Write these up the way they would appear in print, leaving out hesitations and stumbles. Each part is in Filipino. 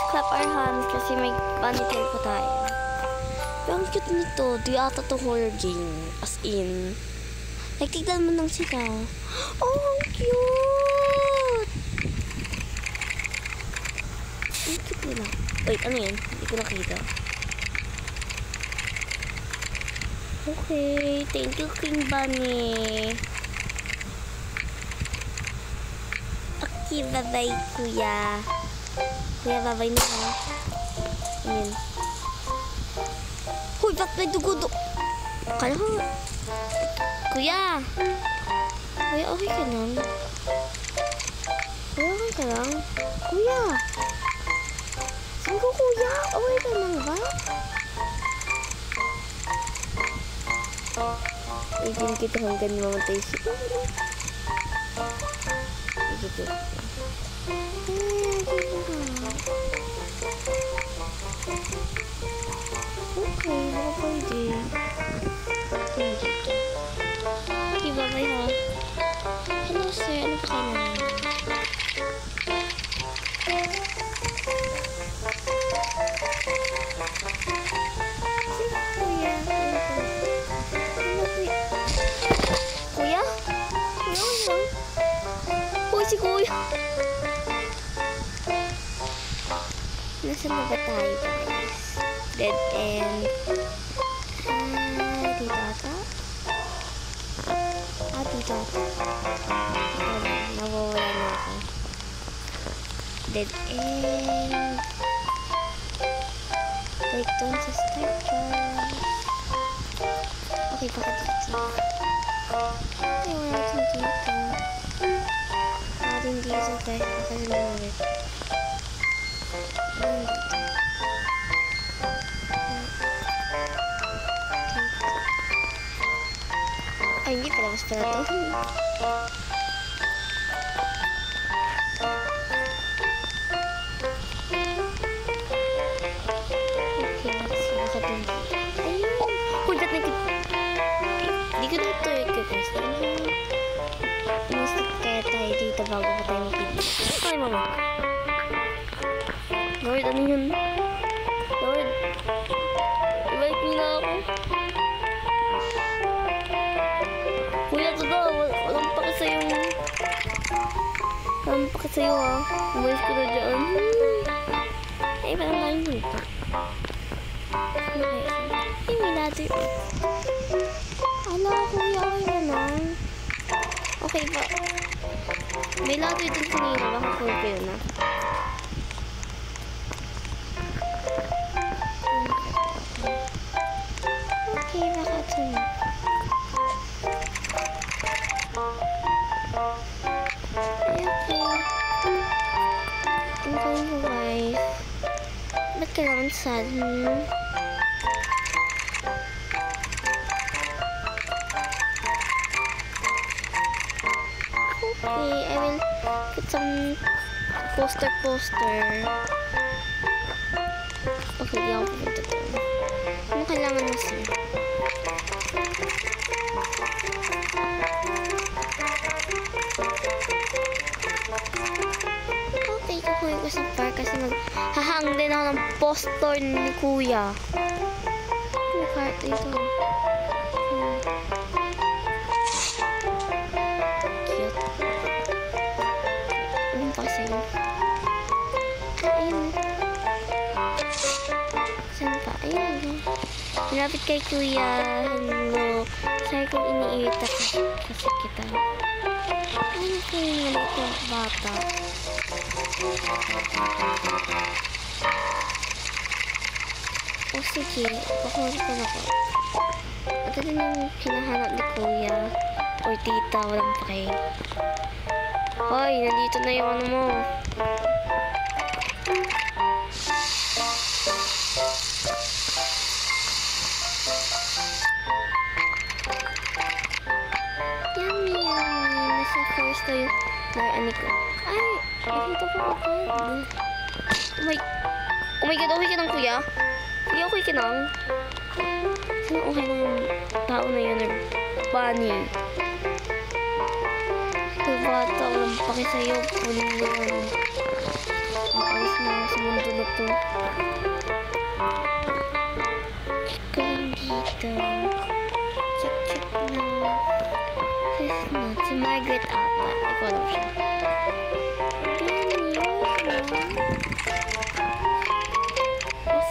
clap our hands kasi may bunny tail pa tayo. Pero ang cute nito. Di ata to horror game. As in. Like, tignan mo lang sila. Oh, ang cute! Ang cute nila. Wait, ano yan? Hindi ko nakita. Okay, thank you, King Bunny. Okay, bye-bye, Kuya. Kuya, bye-bye na ha. Ayan. Hoy, ba't may dugo? Kala ko. Kuya! Kuya, okay ka lang? Kuya, okay ka lang? Kuya! Saan ko, Kuya? Okay ka lang ba? Ibigin kita hanggang mamatay siya. Ito. Okay, baka pwede. Okay, bye-bye ha. Hello sir, ano pa kayo naman? Kuya? Hoy, si Kuya! Nasaan na ba tayo, guys? Dead end. Dito ata? Dito ata. Nawawala na ako. Dead end. Wait, doon sa start, guys. Okay, baka dito. Ay, wala natin dito. Din dito, guys. Baka lumawit. Ay, hindi pala. Mas pala to. Okay, let's see. Baka din. Ayun. Uy, ba't nagkip? Hindi ko na ito guys. Inisip kaya tayo dito bago pa tayo magpili. Ay, mama. Lord, ano yun? Lord. Ibalik nila ako. Kuya, ito daw. Walang paki sa'yo. Walang paki sa'yo ha. Umalis ko na dyan. Ay, parang tayong dito. Ay, may ladder. Ala, kuya, okay na lang. Okay ba? May ladder din kanina. Baka fulfill na. Okay, baka ito na. Ang gawin ko guys. Ba't kailangan sad? Okay, I will put some poster. Okay, di ako pupunta to. Ano kailangan mo siya? Okay, kukuha ko sa park kasi maghahang din ako ng poster ni Kuya. Ano card ito? Cute. Ano pa sa'yo? Ayun. Saan pa? Ayun. Malapit kay Kuya. Hello. Sorry kung iniirita kasi kita. Ano po yung maliit yung bata? O sige, pakuha ko na ko. Ito din yung hinahanap ni Kuya. Or tita, walang pake. Hoy, nandito na yung ano mo. Yummy. Nasa first to yung naraanig ko. Ay, nakita ko agad. Oh my god, okay ka nang Kuya? Kuya, okay ka nang? Sino okay nang yung tao na yun or bunny? Ito bata, walang paki sa'yo. Kunin mo yan. Alis na ako sa mundo na to. Check ko lang dito. Check na. Sis na. Si Margaret ata. Ikaw alam siya.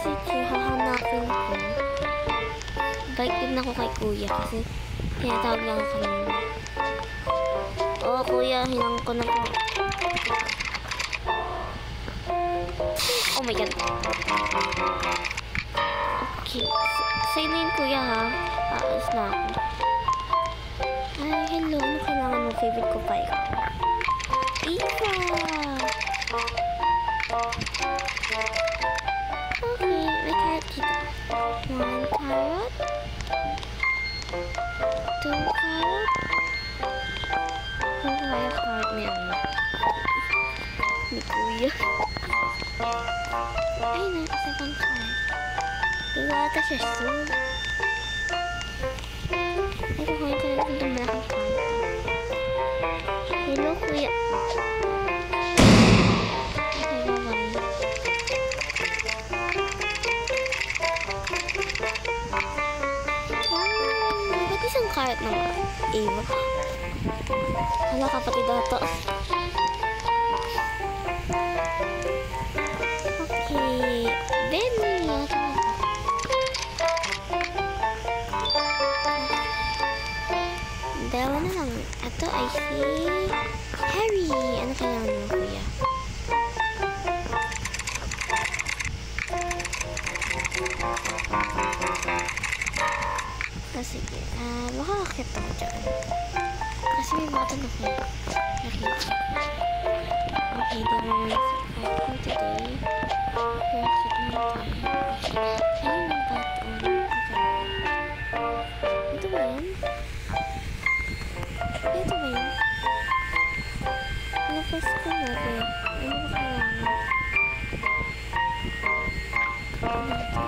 Sige, hahanapin ko. Balik din ako kay kuya kasi tinatawag lang ako kanina. Oo, kuya, hinang ko na po. Oh my god. Okay. Sa'yo na yun, kuya, ha? Aalis na ako. Ay, hello. Ano kailangan mo? Favorite ko pa ikaw. Eva! Okay, may carrot dito. 1 carrot. 2 carrot. Ano kaya carrot na yun? Ni kuya. Ay, isa pang carrot. Diba ata siya soon? Ay, kukunin ko na itong malaking carrot. Hello, kuya. Carrot naman. Eva. Hala, kapatid ata. Okay. Benny. Dalawa na lang. Ito, I see Harry. Ano kailangan mo, kuya? Sige, makakakit ako dyan. Kasi may button ako. Nakita. Okay, di mo survive for today. Nakakit mo tayo. Ayun yung button. Okay. Ito ba yun? Ito ba yun? Napos ko na ito. Ano ba kailangan? Ano ito?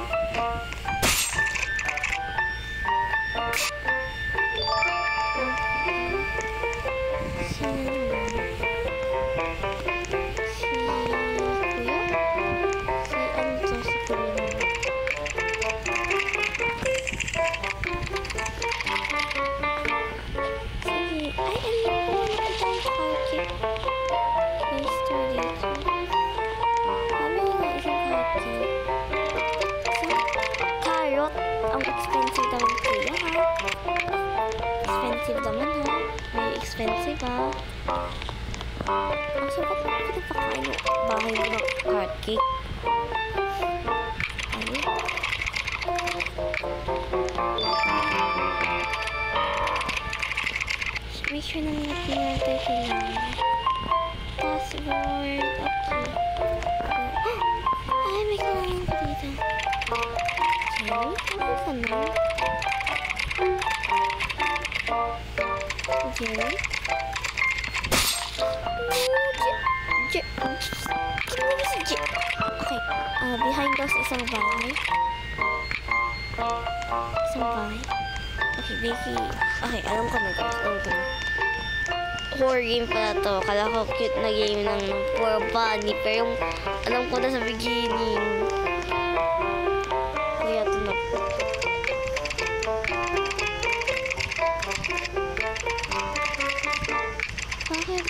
Expensive, ha? So, ba't pinapakain yung bahay mo ng carrot cake? Ano? Make sure na mga pinag tayo kailangan. Password. Okay. Ay, may kailangan ko dito. Okay. Ano ka na? Okay. Okay. Behind us, isang bahay. Okay, Vicky. Okay, alam ko na guys. Alam ko na. Horror game pala to. Kala ko cute na game ng poor bunny. Pero yung alam ko na sa beginning. Kaya ito na. Bakit?